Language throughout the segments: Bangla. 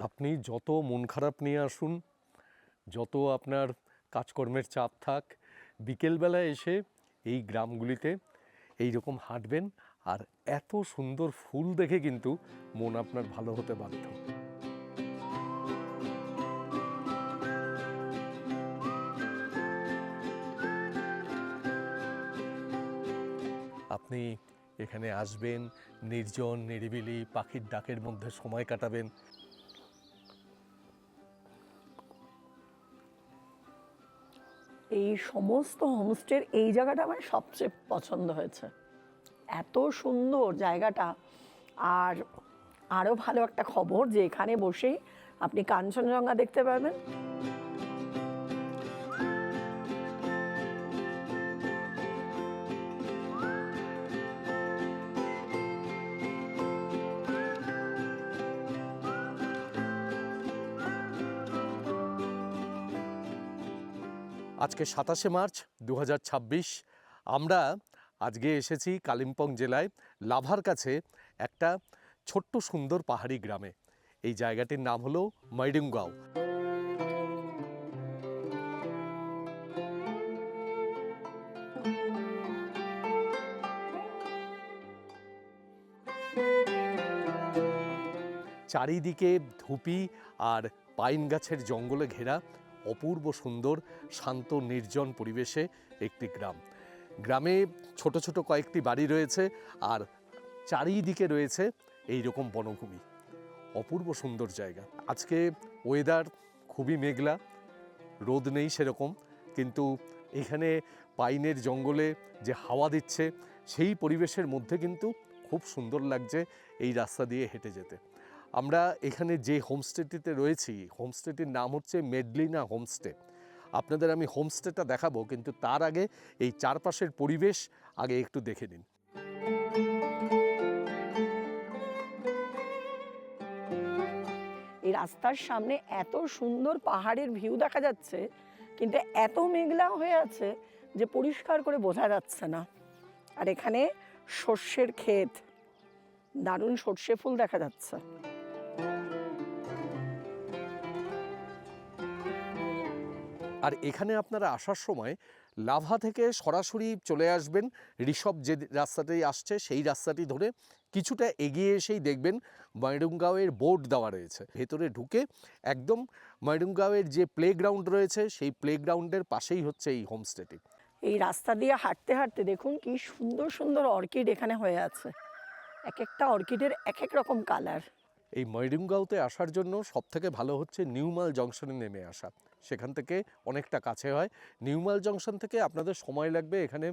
আপনি যত মন খারাপ নিয়ে আসুন, যত আপনার কাজকর্মের চাপ থাক, বিকেলবেলায় এসে এই গ্রামগুলিতে এই রকম হাঁটবেন, আর এত সুন্দর ফুল দেখে কিন্তু মন আপনার ভালো হতে বাধ্য। আপনি এখানে আসবেন, নির্জন নিরিবিলি পাখির ডাকের মধ্যে সময় কাটাবেন। এই সমস্ত হোমস্টের এই জায়গাটা আমার সবচেয়ে পছন্দ হয়েছে। এত সুন্দর জায়গাটা। আর আরও ভালো একটা খবর যে এখানে বসেই আপনি কাঞ্চনজঙ্ঘা দেখতে পাবেন। আজকে 27শে মার্চ 2026। আমরা আজকে এসেছি কালিম্পং জেলায় লাভার কাছে একটা ছোট্ট সুন্দর পাহাড়ি গ্রামে। এই জায়গাটির নাম হলো মৈডুংগাঁও। চারিদিকে ধুপি আর পাইন গাছের জঙ্গলে ঘেরা অপূর্ব সুন্দর শান্ত নির্জন পরিবেশে একটি গ্রাম। গ্রামে ছোট ছোট কয়েকটি বাড়ি রয়েছে আর চারিদিকে রয়েছে এই রকম বনভূমি। অপূর্ব সুন্দর জায়গা। আজকে ওয়েদার খুবই মেঘলা, রোদ নেই সেরকম, কিন্তু এখানে পাইনের জঙ্গলে যে হাওয়া দিচ্ছে সেই পরিবেশের মধ্যে কিন্তু খুব সুন্দর লাগছে এই রাস্তা দিয়ে হেঁটে যেতে। আমরা এখানে যে হোমস্টেটিতে রয়েছি, হোমস্টেটির নাম হচ্ছে মেডলিনা হোমস্টে। আপনাদের আমি হোমস্টেটা দেখাবো, কিন্তু তার আগে এই চারপাশের পরিবেশ আগে একটু দেখে নিন। এই রাস্তার সামনে এত সুন্দর পাহাড়ের ভিউ দেখা যাচ্ছে, কিন্তু এত মেঘলা হয়ে আছে যে পরিষ্কার করে বোঝা যাচ্ছে না। আর এখানে সর্ষের ক্ষেত, দারুণ সর্ষে ফুল দেখা যাচ্ছে। আর এখানে আপনারা আসার সময় লাভা থেকে সরাসরি চলে আসবেন ঋষভ যে রাস্তাটাই আসছে সেই রাস্তাটি ধরে কিছুটা এগিয়ে এসেই দেখবেন মৈডুংগাঁওয়ের বোর্ড দেওয়া রয়েছে। ভেতরে ঢুকে একদম মৈডুংগাঁওয়ের যে প্লেগ্রাউন্ড রয়েছে সেই প্লেগ্রাউন্ডের পাশেই হচ্ছে এই হোমস্টেটি। এই রাস্তা দিয়ে হাঁটতে হাঁটতে দেখুন কি সুন্দর সুন্দর অর্কিড এখানে হয়ে আছে। এক একটা অর্কিডের এক এক রকম কালার। এই মৈডুংগাঁওতে আসার জন্য সবথেকে ভালো হচ্ছে নিউমাল জংশনে নেমে আসা। সেখান থেকে অনেকটা কাছে হয়। নিউমাল জংশন থেকে আপনাদের সময় লাগবে এখানে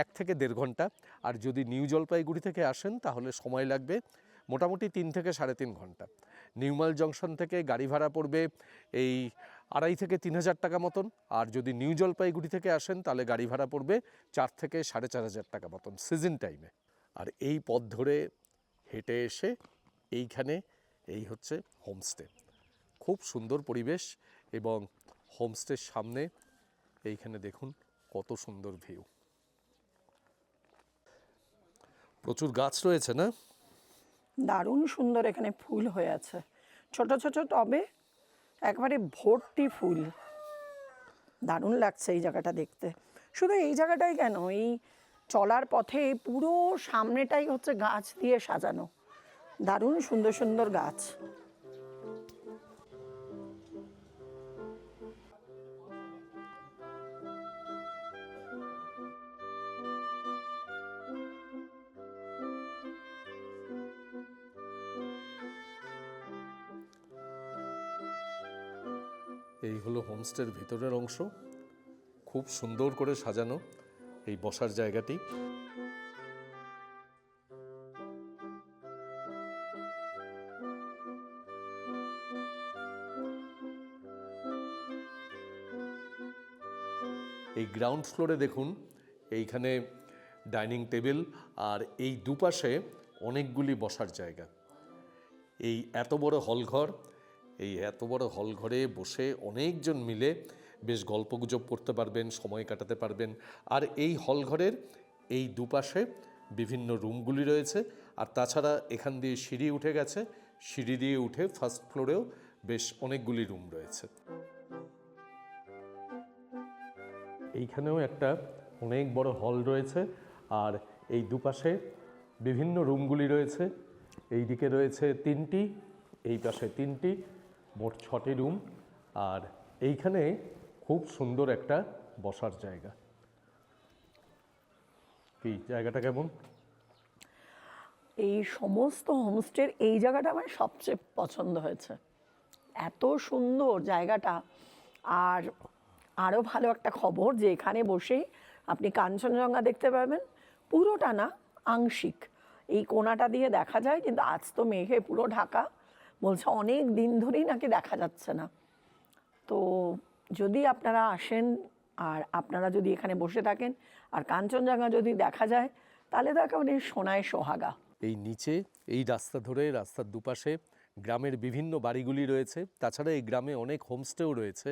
1 থেকে 1.5 ঘন্টা। আর যদি নিউ জলপাইগুড়ি থেকে আসেন তাহলে সময় লাগবে মোটামুটি 3 থেকে 3.5 ঘন্টা। নিউমাল জংশন থেকে গাড়ি ভাড়া পড়বে এই 2,500 থেকে 3,000 টাকা মতন। আর যদি নিউ জলপাইগুড়ি থেকে আসেন তাহলে গাড়ি ভাড়া পড়বে 4 থেকে 4,500 টাকা মতন সিজন টাইমে। আর এই পথ ধরে হেঁটে এসে এইখানে এই হচ্ছে হোমস্টে। খুব সুন্দর পরিবেশ এবং হোমস্টের সামনে এইখানে দেখুন কত সুন্দর ভিউ। প্রচুর গাছ রয়েছে না? দারুণ সুন্দর এখানে ফুল হয়ে আছে, ছোট ছোট টবে একবারে ভর্তি ফুল। দারুণ লাগছে এই জায়গাটা দেখতে। শুধু এই জায়গাটাই কেন, এই চলার পথে পুরো সামনেটাই হচ্ছে গাছ দিয়ে সাজানো, দারুণ সুন্দর সুন্দর গাছ। এই হলো হোমস্টের ভিতরের অংশ, খুব সুন্দর করে সাজানো এই বসার জায়গাটি। এই গ্রাউন্ড ফ্লোরে দেখুন এইখানে ডাইনিং টেবিল আর এই দুপাশে অনেকগুলি বসার জায়গা। এই এত বড় হলঘর, এই এত বড় হলঘরে বসে অনেকজন মিলে বেশ গল্পগুজব করতে পারবেন, সময় কাটাতে পারবেন। আর এই হলঘরের এই দুপাশে বিভিন্ন রুমগুলি রয়েছে, আর তাছাড়া এখান দিয়ে সিঁড়ি উঠে গেছে, সিঁড়ি দিয়ে উঠে ফার্স্ট ফ্লোরেও বেশ অনেকগুলি রুম রয়েছে। এইখানেও একটা অনেক বড় হল রয়েছে, আর এই দুপাশে বিভিন্ন রুমগুলি রয়েছে। এই দিকে রয়েছে 3টি, এই পাশে 3টি, মোট 6টি রুম। আর এইখানে খুব সুন্দর একটা বসার জায়গা। কি জায়গাটা কেমন? এই সমস্ত হোমস্টের এই জায়গাটা আমার সবচেয়ে পছন্দ হয়েছে। এত সুন্দর জায়গাটা। আর আরও ভালো একটা খবর যে এখানে বসেই আপনি কাঞ্চনজঙ্ঘা দেখতে পাবেন। পুরোটা না, আংশিক এই কোণাটা দিয়ে দেখা যায়, কিন্তু আজ তো মেঘে পুরো ঢাকা, বলছে অনেক দিন ধরেই নাকি দেখা যাচ্ছে না। তো যদি আপনারা আসেন আর আপনারা যদি এখানে বসে থাকেন আর কাঞ্চনজঙ্ঘা যদি দেখা যায়, তাহলে তো একেবারে সোনায় সোহাগা। এই নিচে এই রাস্তা ধরে, রাস্তার দুপাশে গ্রামের বিভিন্ন বাড়িগুলি রয়েছে। তাছাড়া এই গ্রামে অনেক হোমস্টেও রয়েছে।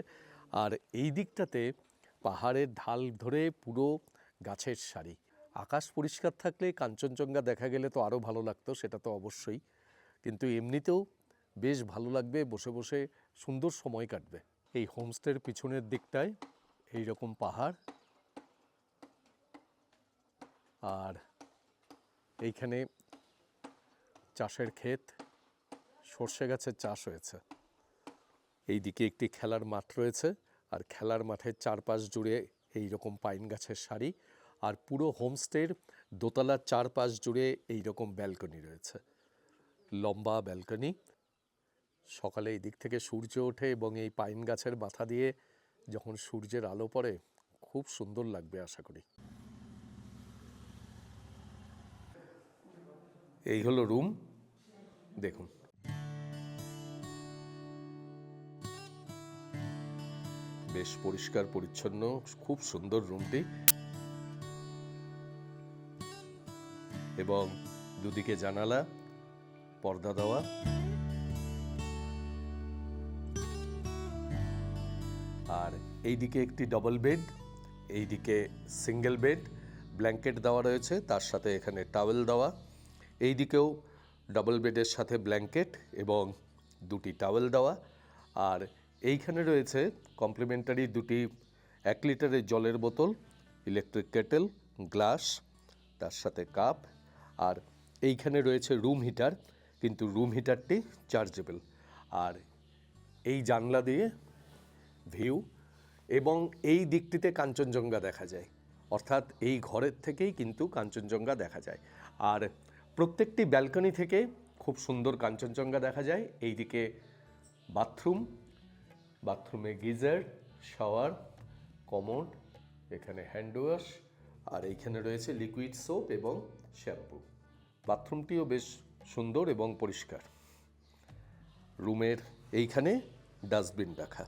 আর এই দিকটাতে পাহাড়ের ঢাল ধরে পুরো গাছের সারি। আকাশ পরিষ্কার থাকলে কাঞ্চনজঙ্ঘা দেখা গেলে তো আরও ভালো লাগতো, সেটা তো অবশ্যই, কিন্তু এমনিতেও বেশ ভালো লাগবে, বসে বসে সুন্দর সময় কাটবে। এই হোমস্টের পিছনের দিকটায় এই রকম পাহাড়, আর এইখানে চাষের ক্ষেত, সর্ষে গাছের চাষ হয়েছে। এই দিকে একটি খেলার মাঠ রয়েছে, আর খেলার মাঠের চারপাশ জুড়ে এই রকম পাইন গাছের সারি, আর পুরো হোমস্টের দোতলার চারপাশ জুড়ে এই রকম ব্যালকনি রয়েছে, লম্বা ব্যালকনি। সকালে এই দিক থেকে সূর্য ওঠে এবং এই পাইন গাছের মাথা দিয়ে যখন সূর্যের আলো পড়ে, খুব সুন্দর লাগবে আশা করি। এই হলো রুম, দেখুন। বেশ পরিষ্কার পরিচ্ছন্ন, খুব সুন্দর রুমটি, এবং দুদিকে জানালা, পর্দা দেওয়া। আর এইদিকে একটি ডবল বেড, এইদিকে সিঙ্গেল বেড, ব্ল্যাঙ্কেট দেওয়া রয়েছে, তার সাথে এখানে টাওয়েল দেওয়া। এইদিকেও ডাবল বেডের সাথে ব্ল্যাঙ্কেট এবং 2টি টাওয়েল দেওয়া। আর এইখানে রয়েছে কমপ্লিমেন্টারি 2টি 1 লিটারের জলের বোতল, ইলেকট্রিক কেটেল, গ্লাস, তার সাথে কাপ। আর এইখানে রয়েছে রুম হিটার, কিন্তু রুম হিটারটি চার্জেবল। আর এই জানলা দিয়ে ভিউ, এবং এই দিকটিতে কাঞ্চনজঙ্ঘা দেখা যায়, অর্থাৎ এই ঘরের থেকেই কিন্তু কাঞ্চনজঙ্ঘা দেখা যায়। আর প্রত্যেকটি ব্যালকনি থেকে খুব সুন্দর কাঞ্চনজঙ্ঘা দেখা যায়। এইদিকে বাথরুম, বাথরুমে গিজার, শাওয়ার, কমোড, এখানে হ্যান্ড ওয়াশ, আর এইখানে রয়েছে লিকুইড সোপ এবং শ্যাম্পু। বাথরুমটিও বেশ সুন্দর এবং পরিষ্কার। রুমের এইখানে ডাস্টবিন রাখা।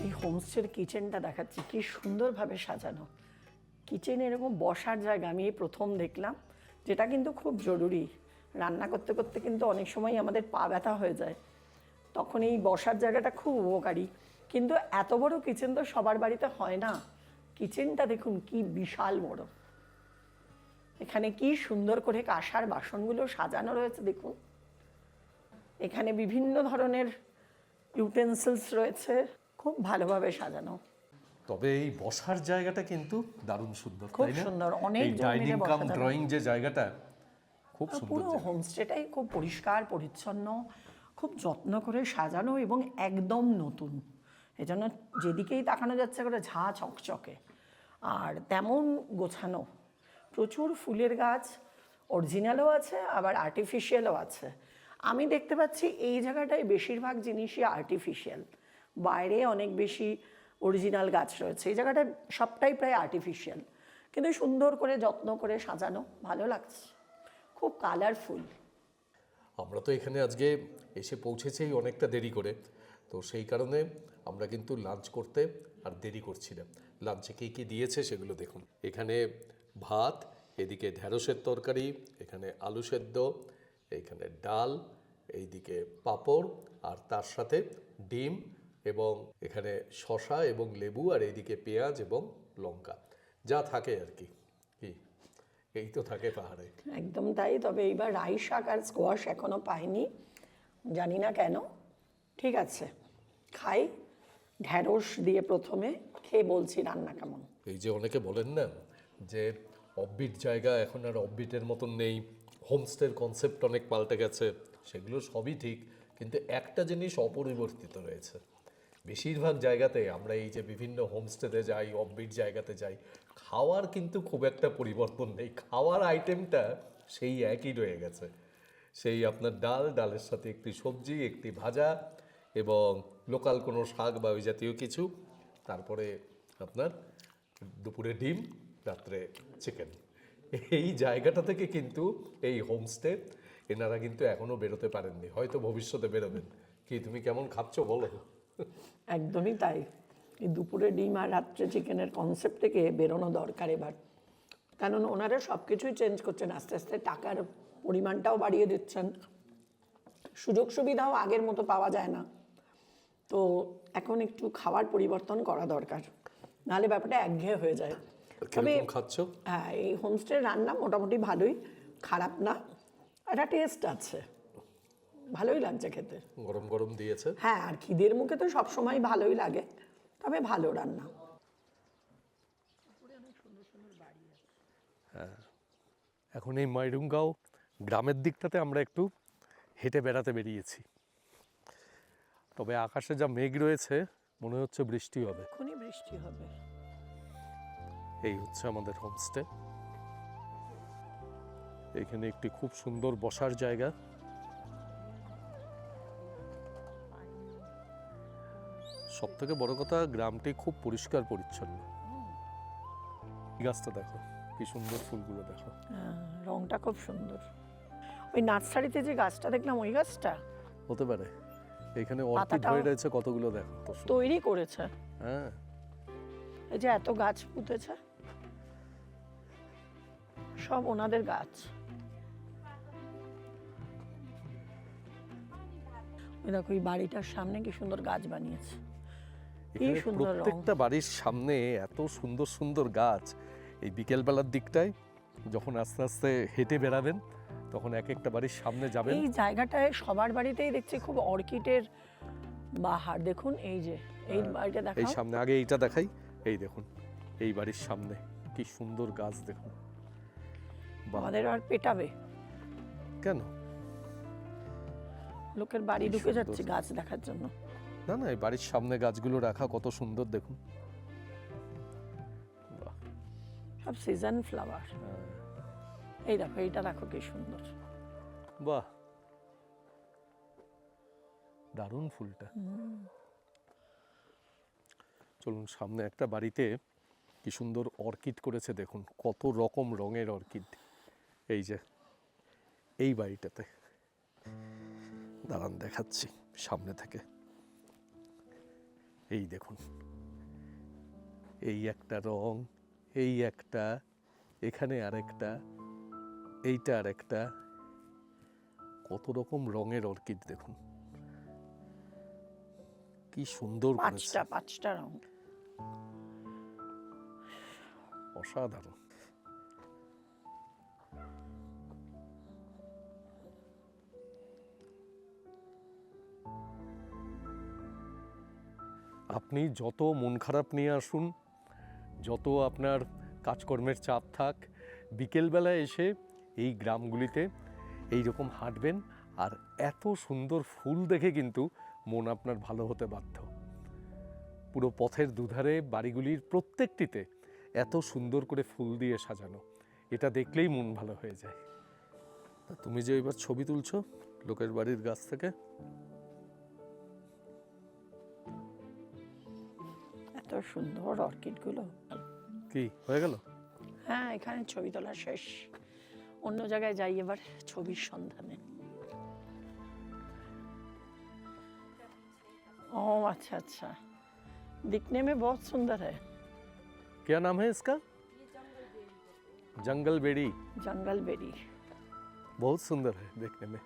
এই হোমস্টের কিচেনটা দেখাচ্ছি, কি সুন্দরভাবে সাজানো। কিচেন এরকম বসার জায়গা আমি এই প্রথম দেখলাম, যেটা কিন্তু খুব জরুরি। রান্না করতে করতে কিন্তু অনেক সময় আমাদের পা ব্যথা হয়ে যায়, তখন এই বসার জায়গাটা খুব উপকারী। কিন্তু এত বড় কিচেন তো সবার বাড়িতে হয় না। কিচেনটা দেখুন কি বিশাল বড়। এখানে কি সুন্দর করে কাঁসার বাসনগুলো সাজানো রয়েছে দেখুন। এখানে বিভিন্ন ধরনের ইউটেন্সিলস রয়েছে, খুব ভালোভাবে সাজানো। তবে এই বসার জায়গাটা কিন্তু দারুণ সুন্দর, খুব তাই না? সুন্দর, অনেক এই জন মিলে ডাইনিং বসা কাম যাবে। ড্রয়িং যে জায়গাটা, খুব সুন্দর পুরো জায়গা। হোমস্টেটাই খুব পরিষ্কার পরিচ্ছন্ন, খুব যত্ন করে সাজানো এবং একদম নতুন। এজন্য যেদিকেই তাকানো যাচ্ছে করে ঝাঁ চকচকে, আর তেমন গোছানো। প্রচুর ফুলের গাছ, অরিজিনালও আছে আবার আর্টিফিশিয়ালও আছে। আমি দেখতে পাচ্ছি এই জায়গাটায় বেশিরভাগ জিনিসই আর্টিফিশিয়াল, বাইরে অনেক বেশি অরিজিনাল গাছ রয়েছে। এই জায়গাটায় সবটাই প্রায় আর্টিফিশিয়াল, কিন্তু সুন্দর করে যত্ন করে সাজানো, ভালো লাগছে, খুব কালারফুল। আমরা তো এখানে আজকে এসে পৌঁছেছি অনেকটা দেরি করে, তো সেই কারণে আমরা কিন্তু লাঞ্চ করতে আর দেরি করছি না। লাঞ্চে কী কী দিয়েছে সেগুলো দেখুন। এখানে ভাত, এদিকে ঢ্যাঁড়সের তরকারি, এখানে আলু সেদ্ধ, এইখানে ডাল, এইদিকে পাঁপড়, আর তার সাথে ডিম এবং এখানে শসা এবং লেবু, আর এইদিকে পেঁয়াজ এবং লঙ্কা, যা থাকে আর কি। কি এই তো থাকে পাহাড়ে। একদম তাই। তবে এইবার রাই শাক আর স্কোয়াশ এখনো পাইনি, জানি না কেন। ঠিক আছে, খাই। ঢ্যাঁড়স দিয়ে প্রথমে খেয়ে বলছি রান্না কেমন। এই যে অনেকে বলেন না যে অফবিট জায়গা এখন আর অফবিটের মতন নেই, হোমস্টের কনসেপ্ট অনেক পাল্টে গেছে, সেগুলো সবই ঠিক, কিন্তু একটা জিনিস অপরিবর্তিত রয়েছে। বেশিরভাগ জায়গাতে আমরা এই যে বিভিন্ন হোমস্টেতে যাই, অফবিট জায়গাতে যাই, খাওয়ার কিন্তু খুব একটা পরিবর্তন নেই, খাওয়ার আইটেমটা সেই একই রয়ে গেছে। সেই আপনার ডাল, ডালের সাথে একটি সবজি, একটি ভাজা এবং লোকাল কোনো শাক বা ওই জাতীয় কিছু, তারপরে আপনার দুপুরে ডিম, রাত্রে চিকেন। এই জায়গাটা থেকে কিন্তু এই হোমস্টে এনারা কিন্তু এখনো বেরোতে পারেননি, হয়তো ভবিষ্যতে বেরোবেন। কি তুমি কেমন খাচ্ছ বলো? একদমই তাই। এই দুপুরে ডিম আর রাত্রে চিকেনের কনসেপ্ট থেকে বেরোনো দরকার এবার, কারণ ওনারা সব কিছুই চেঞ্জ করছেন আস্তে আস্তে, টাকার পরিমাণটাও বাড়িয়ে দিচ্ছেন, সুযোগ সুবিধাও আগের মতো পাওয়া যায় না। তো এখন একটু খাওয়ার পরিবর্তন করা দরকার, নাহলে ব্যাপারটা একঘেয়ে হয়ে যায়। তবে কিরকম খাচ্ছ? হ্যাঁ, এই হোমস্টের রান্না মোটামুটি ভালোই, খারাপ না, একটা টেস্ট আছে, ভালোই লাগছে খেতে। গরম গরম দিয়েছে। হ্যাঁ, আর খিদের মুখে তো সবসময় ভালোই লাগে, তবে ভালো রান্না। এখন এই ময়রুঙ্গাও গ্রামের দিকটাতে আমরা একটু হেঁটে বেড়াতে বেরিয়েছি, তবে আকাশে যা মেঘ রয়েছে মনে হচ্ছে বৃষ্টি হবে। এখনই বৃষ্টি হবে। এই হচ্ছে আমাদের হোমস্টে। এখানে একটি খুব সুন্দর বসার জায়গা, সব থেকে বড় কথা গ্রামটি খুব পরিষ্কার পরিচ্ছন্ন। এই গাছটা দেখো কি সুন্দর, ফুলগুলো দেখো, রংটা খুব সুন্দর। ওই নার্সারিতে যে গাছটা দেখলাম, ওই গাছটা হতে পারে। এখানে অর্কিড পাতাটাও হয়ে রয়েছে কতগুলো, দেখো তো সুন্দর। তৈরি করেছে। হ্যাঁ, এই যে এত গাছ পুঁতেছে, সব ওনাদের গাছ। ওই দেখো, এই বাড়িটার সামনে কি সুন্দর গাছ বানিয়েছে, কি এখানে সুন্দর রং। প্রত্যেকটা বাড়ির সামনে এত সুন্দর সুন্দর গাছ। এই বিকেলবেলার দিকটায় যখন আস্তে আস্তে হেঁটে বেড়াবেন, তখন এক একটা বাড়ির সামনে যাবেন। এই জায়গাটায় সবার বাড়িতেই দেখছি খুব অর্কিডের বাহার। দেখুন এই যে এই বাড়িটা এই দেখাও। সামনে, আগে এইটা দেখাই, এই দেখুন এই বাড়ির সামনে কি সুন্দর গাছ দেখুন। বাহ, আমাদের আর পেটাবে, কেন? লোকের বাড়ি কি ঢুকে সুন্দর। যাচ্ছে গাছ দেখার জন্য। না না, এই বাড়ির সামনে গাছগুলো রাখা কত সুন্দর দেখুন। বাহ, সব সিজন ফ্লাওয়ার। এই দেখো, এইটা দেখো কি সুন্দর। বাহ, দারুণ ফুলটা। চলুন, সামনে একটা বাড়িতে কি সুন্দর অর্কিড করেছে দেখুন, কত রকম রঙের অর্কিড। এই যে এই বাড়িটাতে, দাঁড়ান দেখাচ্ছি সামনে থেকে। এই দেখুন, এই একটা রং, এই একটা, এখানে আরেকটা, এইটা আরেকটা, কত রকম রঙের অর্কিড দেখুন, কি সুন্দর করেছে, পাঁচটা রং, অসাধারণ। আপনি যত মন খারাপ নিয়ে আসুন, যত আপনার কাজকর্মের চাপ থাক, বিকেলবেলায় এসে এই গ্রামগুলিতে এই রকম হাঁটবেন, আর এত সুন্দর ফুল দেখে কিন্তু মন আপনার ভালো হতে বাধ্য। পুরো পথের দুধারে বাড়িগুলির প্রত্যেকটিতে এত সুন্দর করে ফুল দিয়ে সাজানো, এটা দেখলেই মন ভালো হয়ে যায়। তা তুমি যে এবার ছবি তুলছো লোকের বাড়ির গাছ থেকে, এত সুন্দর অর্কিড গুলো। কি হয়ে গেল? হ্যাঁ, এখানে ছবি তোলা শেষ, অন্য জায়গায় যাই এবার ছবির সন্ধানে। ও अच्छा अच्छा, दिखने में बहुत सुंदर है। क्या नाम है इसका? जंगल बेड़ी। जंगल बेरी। बहुत सुंदर है देखने में।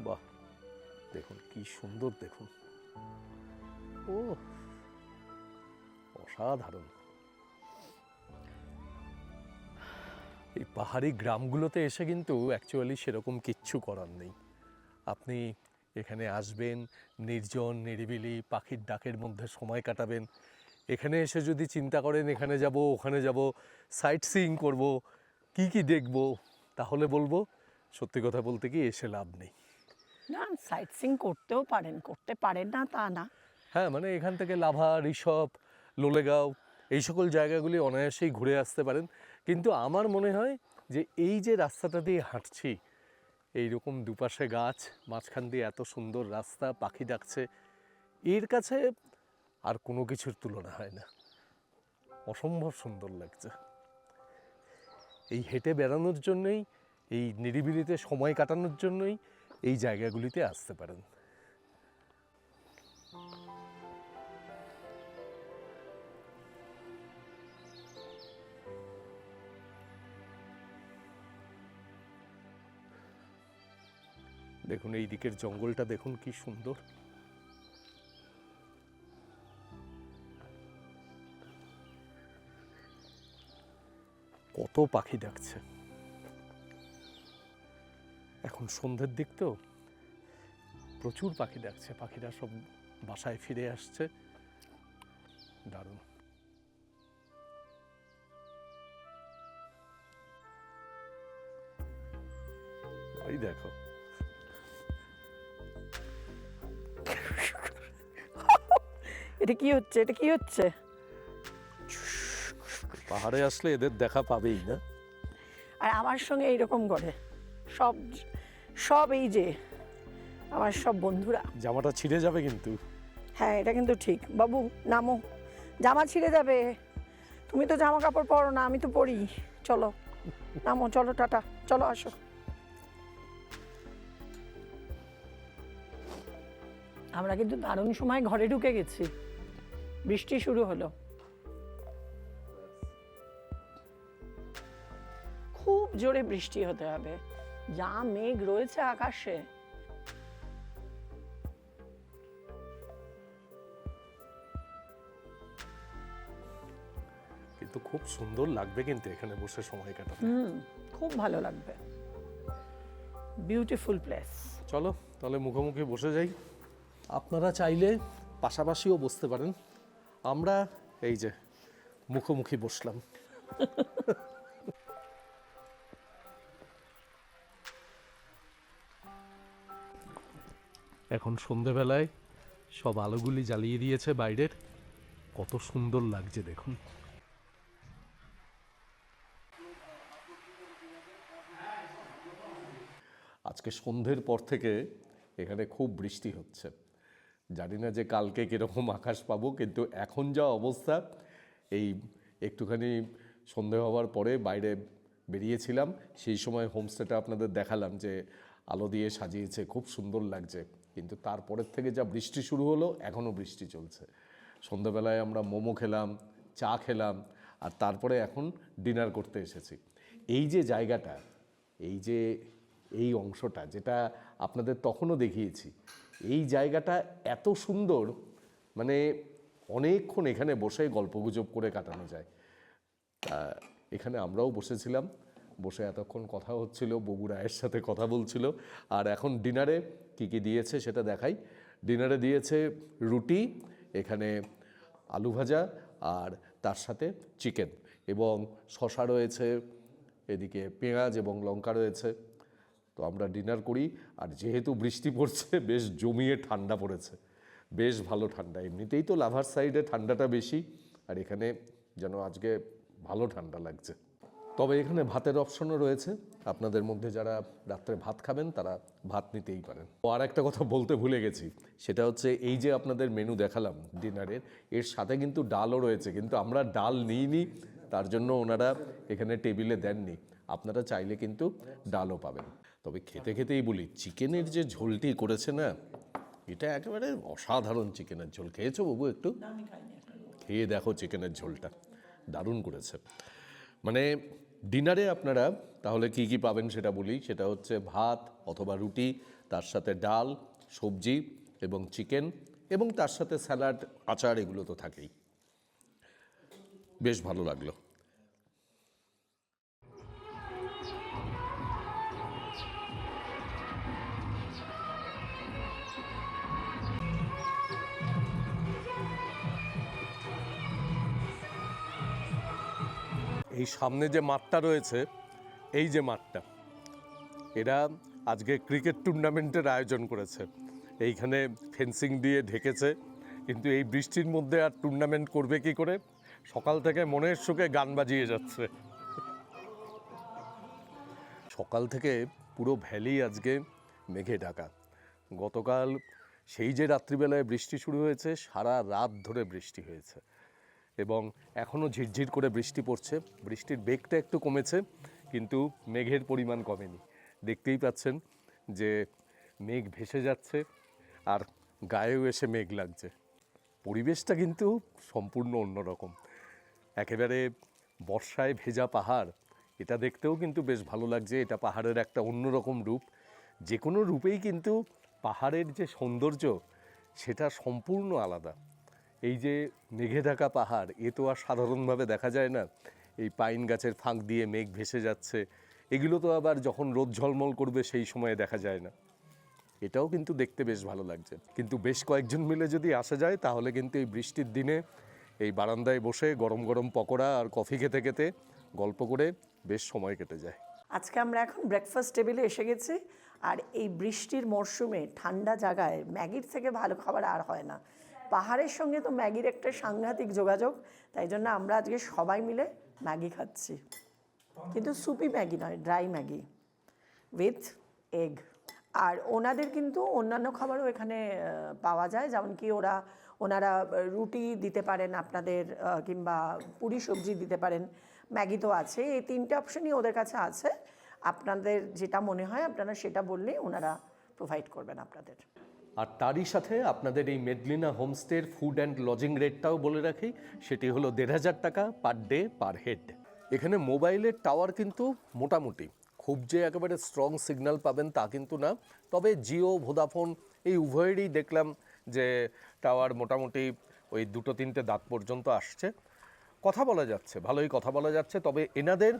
वाह, দেখুন কি সুন্দর, দেখুন, ও অসাধারণ। এই পাহাড়ি গ্রামগুলোতে এসে কিন্তু অ্যাকচুয়ালি সেরকম কিচ্ছু করার নেই। আপনি এখানে আসবেন, নির্জন নিরিবিলি পাখির ডাকের মধ্যে সময় কাটাবেন। এখানে এসে যদি চিন্তা করেন এখানে যাব ওখানে যাব, সাইট সিইং করব, কি কি দেখব, তাহলে বলবো সত্যি কথা বলতে কি এসে লাভ নেই। না, সাইট সিং করতেও পারেন, করতে পারেন না তা না। হ্যাঁ, মানে এখান থেকে লাভা, ঋষভ, লোলেগাঁও এই সকল জায়গাগুলি অনায়াসেই ঘুরে আসতে পারেন। কিন্তু আমার মনে হয় যে এই যে রাস্তাটা দিয়ে হাঁটছি, এইরকম দুপাশে গাছ, মাঝখান দিয়ে এত সুন্দর রাস্তা, পাখি ডাকছে, এর কাছে আর কোনো কিছুর তুলনা হয় না। অসম্ভব সুন্দর লাগছে। এই হেঁটে বেড়ানোর জন্যই, এই নিরিবিলিতে সময় কাটানোর জন্যই এই জায়গাগুলিতে আসতে পারেন। দেখুন এই দিকের জঙ্গলটা দেখুন কি সুন্দর। কত পাখি ডাকছে। এখন সন্ধ্যের দিক তো, প্রচুর পাখি ডাকছে, পাখিরা সব বাসায় ফিরে আসছে। দারুণ। এই দেখো, এটা কি হচ্ছে, এটা কি হচ্ছে? পাহাড়ে আসলে এদের দেখা পাবেই না। আর আমার সঙ্গে এইরকম করে সব সব এই যে আমার সব বন্ধুরা। জামাটা ছিঁড়ে যাবে কিন্তু। হ্যাঁ, এটা কিন্তু ঠিক। বাবু নামো, জামা ছিঁড়ে যাবে। তুমি তো জামা কাপড় পরো না, আমি তো পরি। চলো নামো, চলো টাটা, চলো আসো। আমরা কিন্তু দারুণ সময় ঘরে ঢুকে গেছি, বৃষ্টি শুরু হলো। খুব জোরে বৃষ্টি হতে হবে, যা মেঘ রয়েছে আকাশে। কিন্তু খুব সুন্দর লাগবে কিন্তু এখানে বসে সময় কাটাতে। খুব ভালো লাগবে, বিউটিফুল প্লেস। চলো তাহলে মুখোমুখি বসে যাই। আপনারা চাইলে পাশাপাশিও বসতে পারেন, আমরা এই যে মুখোমুখি বসলাম। এখন সন্ধেবেলায় সব আলোগুলি জ্বালিয়ে দিয়েছে বাইরের, কত সুন্দর লাগছে দেখুন। আজকে সন্ধ্যের পর থেকে এখানে খুব বৃষ্টি হচ্ছে। জানি না যে কালকে কীরকম আকাশ পাবো, কিন্তু এখন যা অবস্থা, এই একটুখানি সন্ধে হওয়ার পরে বাইরে বেরিয়েছিলাম, সেই সময় হোমস্টেটা আপনাদের দেখালাম যে আলো দিয়ে সাজিয়েছে, খুব সুন্দর লাগছে। কিন্তু তারপরের থেকে যা বৃষ্টি শুরু হলো, এখনও বৃষ্টি চলছে। সন্ধ্যাবেলায় আমরা মোমো খেলাম, চা খেলাম, আর তারপরে এখন ডিনার করতে এসেছি। এই যে জায়গাটা, এই অংশটা যেটা আপনাদের তখনও দেখিয়েছি, এই জায়গাটা এত সুন্দর, মানে অনেকক্ষণ এখানে বসে গল্পগুজব করে কাটানো যায়। এখানে আমরাও বসেছিলাম, বসে এতক্ষণ কথা হচ্ছিল, ববু রায়ের সাথে কথা বলছিল। আর এখন ডিনারে কি কি দিয়েছে সেটা দেখাই। ডিনারে দিয়েছে রুটি, এখানে আলু ভাজা, আর তার সাথে চিকেন, এবং শশা রয়েছে, এদিকে পেঁয়াজ এবং লঙ্কা রয়েছে। তো আমরা ডিনার করি, আর যেহেতু বৃষ্টি পড়ছে বেশ জমিয়ে ঠান্ডা পড়েছে, বেশ ভালো ঠান্ডা। এমনিতেই তো লাভার সাইডে ঠান্ডাটা বেশি, আর এখানে যেন আজকে ভালো ঠান্ডা লাগছে। তবে এখানে ভাতের অপশনও রয়েছে, আপনাদের মধ্যে যারা রাত্রে ভাত খাবেন তারা ভাত নিতেই পারেন। আর একটা কথা বলতে ভুলে গেছি, সেটা হচ্ছে এই যে আপনাদের মেনু দেখালাম ডিনারের, এর সাথে কিন্তু ডালও রয়েছে, কিন্তু আমরা ডাল নিইনি, তার জন্য ওনারা এখানে টেবিলে দেননি। আপনারা চাইলে কিন্তু ডালও পাবেন। তবে খেতে খেতেই বলি, চিকেনের যে ঝোলটি করেছে না, এটা একেবারে অসাধারণ চিকেনের ঝোল। খেয়েছো বাবু? একটু খেয়ে দেখো চিকেনের ঝোলটা, দারুণ করেছে। মানে ডিনারে আপনারা তাহলে কি কি পাবেন সেটা বলি। সেটা হচ্ছে ভাত অথবা রুটি, তার সাথে ডাল, সবজি এবং চিকেন এবং তার সাথে স্যালাড, আচার এগুলো তো থাকেই। বেশ ভালো লাগলো। এই সামনে যে মাঠটা রয়েছে, এই যে মাঠটা, এরা আজকে ক্রিকেট টুর্নামেন্টের আয়োজন করেছে। এইখানে ফেন্সিং দিয়ে ঢেকেছে, কিন্তু এই বৃষ্টির মধ্যে আর টুর্নামেন্ট করবে কি করে? সকাল থেকে মনের সুখে গান বাজিয়ে যাচ্ছে। সকাল থেকে পুরো ভ্যালি আজকে মেঘে ঢাকা। গতকাল সেই যে রাত্রিবেলায় বৃষ্টি শুরু হয়েছে, সারা রাত ধরে বৃষ্টি হয়েছে এবং এখনও ঝিরঝির করে বৃষ্টি পড়ছে। বৃষ্টির বেগটা একটু কমেছে, কিন্তু মেঘের পরিমাণ কমেনি। দেখতেই পাচ্ছেন যে মেঘ ভেসে যাচ্ছে আর গায়েও এসে মেঘ লাগছে। পরিবেশটা কিন্তু সম্পূর্ণ অন্যরকম। একেবারে বর্ষায় ভেজা পাহাড়, এটা দেখতেও কিন্তু বেশ ভালো লাগছে। এটা পাহাড়ের একটা অন্যরকম রূপ। যে কোনো রূপেই কিন্তু পাহাড়ের যে সৌন্দর্য, সেটা সম্পূর্ণ আলাদা। এই যে মেঘে ঢাকা পাহাড়, এ তো আর সাধারণভাবে দেখা যায় না। এই পাইন গাছের ফাঁক দিয়ে মেঘ ভেসে যাচ্ছে, এগুলো তো আবার যখন রোদ ঝলমল করবে সেই সময়ে দেখা যায় না। এটাও কিন্তু দেখতে বেশ ভালো লাগছে। কিন্তু বেশ কয়েকজন মিলে যদি আসা যায়, তাহলে কিন্তু এই বৃষ্টির দিনে এই বারান্দায় বসে গরম গরম পকোড়া আর কফি খেতে খেতে গল্প করে বেশ সময় কেটে যায়। আজকে আমরা এখন ব্রেকফাস্ট টেবিলে এসে গেছি, আর এই বৃষ্টির মরশুমে ঠান্ডা জায়গায় ম্যাগির থেকে ভালো খাবার আর হয় না। পাহাড়ের সঙ্গে তো ম্যাগির একটা সাংঘাতিক যোগাযোগ, তাই জন্য আমরা আজকে সবাই মিলে ম্যাগি খাচ্ছি। কিন্তু সুপি ম্যাগি নয়, ড্রাই ম্যাগি উইথ এগ। আর ওনাদের কিন্তু অন্যান্য খাবারও এখানে পাওয়া যায়, যেমন কি ওনারা রুটি দিতে পারেন আপনাদের, কিংবা পুরি সবজি দিতে পারেন। ম্যাগি তো আছে, এই তিনটে অপশনই ওদের কাছে আছে। আপনাদের যেটা মনে হয় আপনারা সেটা বললে ওনারা প্রোভাইড করবেন আপনাদের। আর তারই সাথে আপনাদের এই মেডলিনা হোমস্টের ফুড অ্যান্ড লজিং রেটটাও বলে রাখি, সেটি হলো ১,৫০০ টাকা পার ডে পার হেড। এখানে মোবাইলের টাওয়ার কিন্তু মোটামুটি, খুব যে একেবারে স্ট্রং সিগন্যাল পাবেন তা কিন্তু না। তবে জিও, ভোদাফোন এই উভয়েরই দেখলাম যে টাওয়ার মোটামুটি ওই ২-৩টে দাঁত পর্যন্ত আসছে। কথা বলা যাচ্ছে, ভালোই কথা বলা যাচ্ছে। তবে এনাদের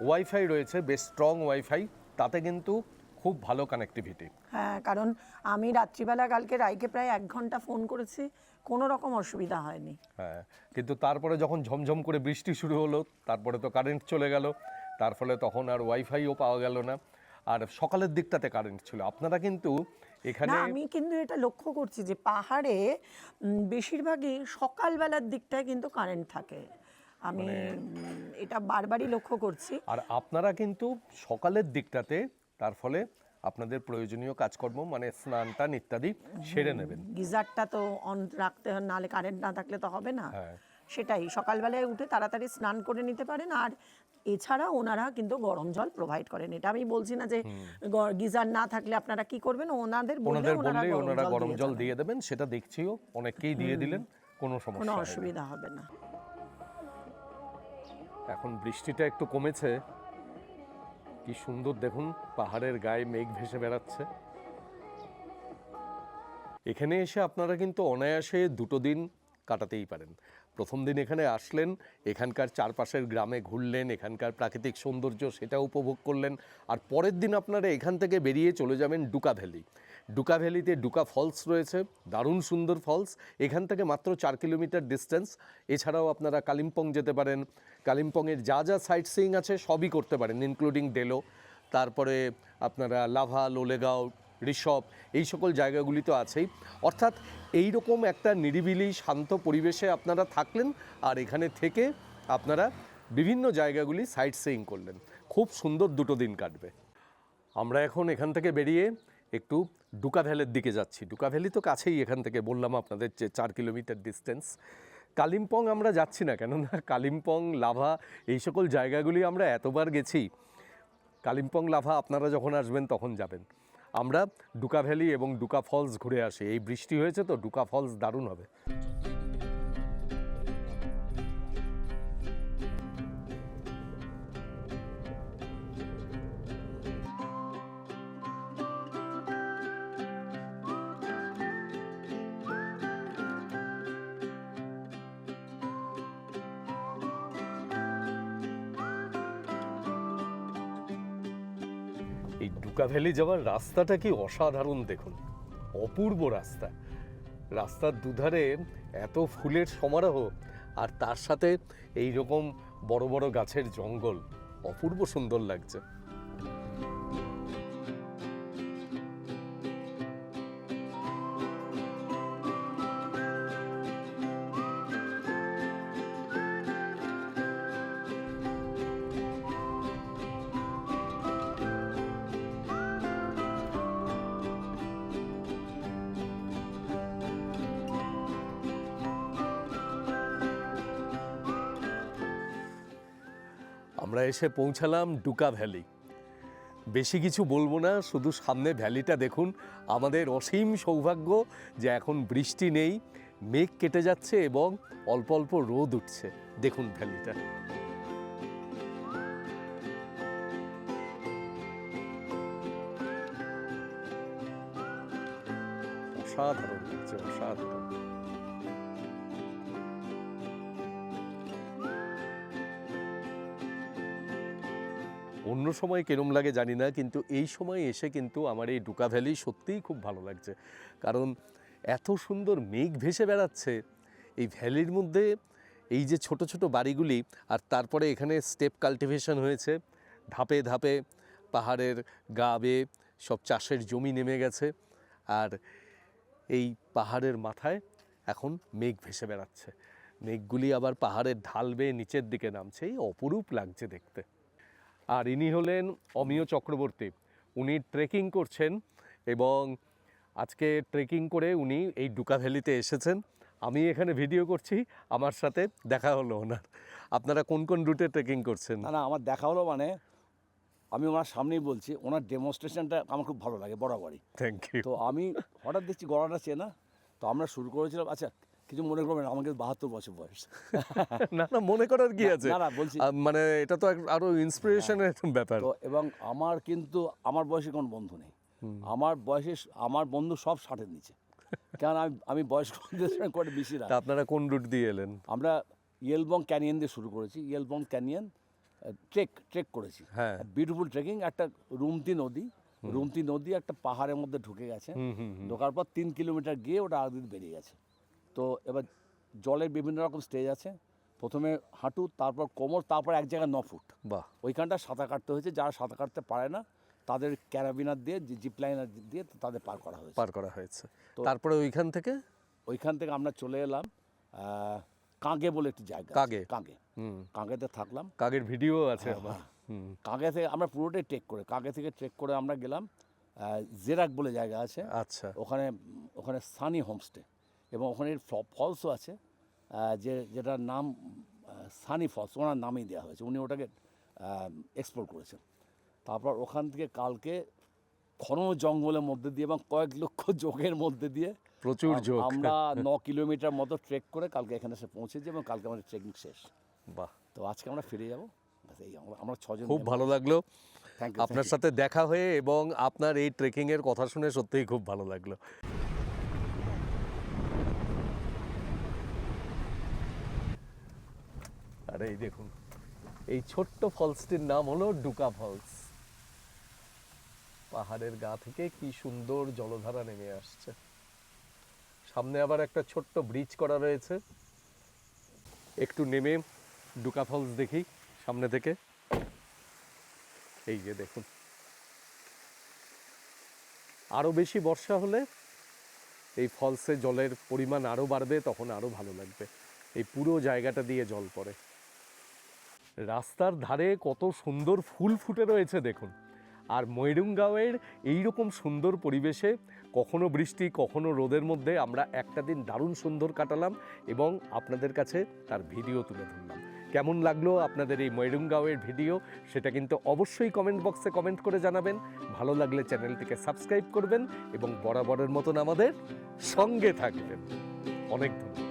ওয়াইফাই রয়েছে, বেশ স্ট্রং ওয়াইফাই, তাতে কিন্তু খুব ভালো কানেক্টিভিটি। হ্যাঁ, কারণ আমি রাত্রিবেলা কালকে রাইকে প্রায় ১ ঘন্টা ফোন করেছি, কোনো রকম অসুবিধা হয়নি। হ্যাঁ, কিন্তু তারপরে যখন ঝমঝম করে বৃষ্টি শুরু হলো, তারপরে তো কারেন্ট চলে গেল, তার ফলে তখন আর ওয়াইফাইও পাওয়া গেল না। আর সকালের দিকটাতে কারেন্ট ছিল। আপনারা কিন্তু এখানে, না, আমি কিন্তু এটা লক্ষ্য করছি যে পাহাড়ে বেশিরভাগই সকালবেলার দিকটায় কিন্তু কারেন্ট থাকে। আমি এটা বারবারই লক্ষ্য করছি। আর আপনারা কিন্তু সকালের দিকটাতে, তার ফলে আপনাদের প্রয়োজনীয় কাজকর্ম মানে স্নান টান ইত্যাদি সেরে নেবেন। গিজারটা তো অন রাখতে হয়, নাহলে কারেন্ট না থাকলে তো হবে না। হ্যাঁ, সেটাই, সকালবেলায় উঠে তাড়াতাড়ি স্নান করে নিতে পারেন। আর এছাড়া ওনারা কিন্তু গরম জল প্রোভাইড করেন। এটা আমি বলছি না যে গিজার না থাকলে আপনারা কি করবেন, ওনাদের বললেই বললে ওনারা গরম জল দিয়ে দেবেন। সেটা দেখছিও, অনেককেই দিয়ে দিলেন, কোনো কোনো সমস্যা হয়নি। অসুবিধা হবে না। এখন বৃষ্টিটা একটু কমেছে, কি সুন্দর দেখুন, পাহাড়ের গায়ে মেঘ ভেসে বেড়াচ্ছে। এখানে এসে আপনারা কিন্তু অনায়াসে 2 দিন কাটাতেই পারেন। প্রথম দিন এখানে আসলেন, এখানকার চারপাশের গ্রামে ঘুরলেন, এখানকার প্রাকৃতিক সৌন্দর্য সেটা উপভোগ করলেন। আর পরের দিন আপনারা এখান থেকে বেরিয়ে চলে যাবেন ডুকা ভ্যালি। ডুকা ভ্যালিতে ডুকা ফলস রয়েছে, দারুণ সুন্দর ফলস। এখান থেকে মাত্র 4 কিলোমিটার ডিস্টেন্স। এছাড়াও আপনারা কালিম্পং যেতে পারেন। কালিম্পংয়ের যা যা সাইট সিইং আছে সবই করতে পারেন, ইনক্লুডিং ডেলো। তারপরে আপনারা লাভা, লোলেগাঁও, ঋষভ, এই সকল জায়গাগুলি তো আছেই। অর্থাৎ এই রকম একটা নিরিবিলি শান্ত পরিবেশে আপনারা থাকলেন, আর এখানে থেকে আপনারা বিভিন্ন জায়গাগুলি সাইট সিইং করলেন। খুব সুন্দর 2 দিন কাটবে। আমরা এখন এখান থেকে বেরিয়ে একটু ডুকা ভ্যালির দিকে যাচ্ছি। ডুকা ভ্যালি তো কাছেই, এখান থেকে বললাম আপনাদের যে 4 কিলোমিটার ডিস্টেন্স। কালিম্পং আমরা যাচ্ছি না, কেননা কালিম্পং, লাভা এই সকল জায়গাগুলি আমরা এতবার গেছি। কালিম্পং, লাভা আপনারা যখন আসবেন তখন যাবেন। আমরা ডুকা ভ্যালি এবং ডুকা ফলস ঘুরে আসি। এই বৃষ্টি হয়েছে তো, ডুকা ফলস দারুণ হবে। এই ডুকা ভ্যালি যাওয়ার রাস্তাটা কি অসাধারণ দেখুন, অপূর্ব রাস্তা। রাস্তার দুধারে এত ফুলের সমারোহ, আর তার সাথে এই রকম বড় বড় গাছের জঙ্গল, অপূর্ব সুন্দর লাগছে। আমরা এসে পৌঁছালাম ডুকা ভ্যালি। বেশি কিছু বলবো না, শুধু সামনে ভ্যালিটা দেখুন। আমাদের অসীম সৌভাগ্য যে এখন বৃষ্টি নেই, মেঘ কেটে যাচ্ছে এবং অল্প অল্প রোদ উঠছে। দেখুন ভ্যালিটা, অসাধারণ লাগছে, অসাধারণ। অন্য সময় কেরম লাগে জানি না, কিন্তু এই সময় এসে কিন্তু আমার এই ডুকা ভ্যালি সত্যিই খুব ভালো লাগছে। কারণ এত সুন্দর মেঘ ভেসে বেড়াচ্ছে এই ভ্যালির মধ্যে, এই যে ছোট ছোট বাড়িগুলি, আর তারপরে এখানে স্টেপ কাল্টিভেশন হয়েছে, ধাপে ধাপে পাহাড়ের গা বেয়ে সব চাষের জমি নেমে গেছে, আর এই পাহাড়ের মাথায় এখন মেঘ ভেসে বেড়াচ্ছে। মেঘগুলি আবার পাহাড়ের ঢাল বেয়ে নিচের দিকে নামছে, এই অপরূপ লাগছে দেখতে। আর ইনি হলেন অমিয় চক্রবর্তী, উনি ট্রেকিং করছেন এবং আজকে ট্রেকিং করে উনি এই ডুকা ভ্যালিতে এসেছেন। আমি এখানে ভিডিও করছি, আমার সাথে দেখা হলো ওনার। আপনারা কোন কোন রুটে ট্রেকিং করছেন? না আমার দেখা হলো, মানে আমি ওনার সামনেই বলছি, ওনার ডেমনস্ট্রেশনটা আমার খুব ভালো লাগে বরাবরই। Thank you. তো আমি হঠাৎ দেখছি গলাটা চেনা, তো আমরা শুরু করেছিলাম। আচ্ছা, কিছু মনে করবেন, আমাকে 72 বছর বয়স। না না, মনে করার কি আছে, না বলছি, মানে এটা তো আরো ইন্সপিরেশনের ব্যাপার। তো এবং আমার কিন্তু আমার বয়সে কোনো বন্ধু নেই। আমার বন্ধু সব 60-এর নিচে, কারণ আমি বয়স্কদের সঙ্গে করে বেশি না। আপনারা কোন রুট দিয়ে এলেন? আমরা ইয়েলবং ক্যানিয়ন দিয়ে শুরু করেছি। ইয়েলবং ক্যানিয়ন ট্রেক করেছি, হ্যাঁ, বিউটিফুল ট্রেকিং। একটা রুমতি নদী একটা পাহাড়ের মধ্যে ঢুকে গেছে, ঢোকার পর 3 কিলোমিটার গিয়ে ওটা আরেকদিন বেরিয়ে গেছে। তো এবার জলের বিভিন্ন রকম স্টেজ আছে, প্রথমে হাঁটু, তারপর কোমর, তারপর এক জায়গায় 9 ফুট। বাহ, ওইখানটা সাঁতার কাটতে হয়েছে। যারা সাঁতার কাটতে পারে না তাদের ক্যারাবিনার দিয়ে, জিপ লাইনার দিয়ে তাদের পার করা হয়েছে। তারপরে ওইখান থেকে আমরা চলে এলাম কাঁগে বলে একটি জায়গা। কাঁগেতে থাকলাম। কাঁগের ভিডিও আছে আমার। কাঁগে থেকে আমরা পুরোটাই কাঁগে থেকে ট্রেক করে আমরা গেলাম জেরাক বলে জায়গা আছে। আচ্ছা, ওখানে সানি হোমস্টে, এবং ওখানে ফলসও আছে, যেটার নাম সানি ফলস, ওনার নামেই দেওয়া হয়েছে। উনি ওটাকে এক্সপ্লোর করেছেন। তারপর ওখান থেকে কালকে ঘন জঙ্গলের মধ্যে দিয়ে এবং কয়েক লক্ষ যোগের মধ্যে দিয়ে প্রচুর যোগ, আমরা 9 কিলোমিটার মতো ট্রেক করে কালকে এখানে এসে পৌঁছেছি, এবং কালকে আমাদের ট্রেকিং শেষ। বাহ, তো আজকে আমরা ফিরে যাবো। আমরা 6 জন। খুব ভালো লাগলো আপনার সাথে দেখা হয়ে, এবং আপনার এই ট্রেকিং এর কথা শুনে সত্যিই খুব ভালো লাগলো। আরে এই দেখুন, এই ছোট্ট ফলসটির নাম হলো ডুকা ফলস। পাহাড়ের গা থেকে কি সুন্দর জলধারা নেমে আসছে। সামনে আবার একটা ছোট্ট ব্রিজ করা রয়েছে। একটু নেমে ডুকা ফলস দেখি সামনে থেকে। এই যে দেখুন, আরো বেশি বর্ষা হলে এই ফলসে জলের পরিমাণ আরো বাড়বে, তখন আরো ভালো লাগবে। এই পুরো জায়গাটা দিয়ে জল পড়ে। রাস্তার ধারে কত সুন্দর ফুল ফুটে রয়েছে দেখুন। আর ময়ূরগাঁওয়ের এইরকম সুন্দর পরিবেশে কখনো বৃষ্টি কখনো রোদের মধ্যে আমরা একটা দিন দারুণ সুন্দর কাটালাম, এবং আপনাদের কাছে তার ভিডিও তুলে ধরলাম। কেমন লাগলো আপনাদের এই ময়ূরগাঁওয়ের ভিডিও, সেটা কিন্তু অবশ্যই কমেন্ট বক্সে কমেন্ট করে জানাবেন। ভালো লাগলে চ্যানেলটিকে সাবস্ক্রাইব করবেন এবং বরাবরের মতন আমাদের সঙ্গে থাকবেন। অনেক ধন্যবাদ।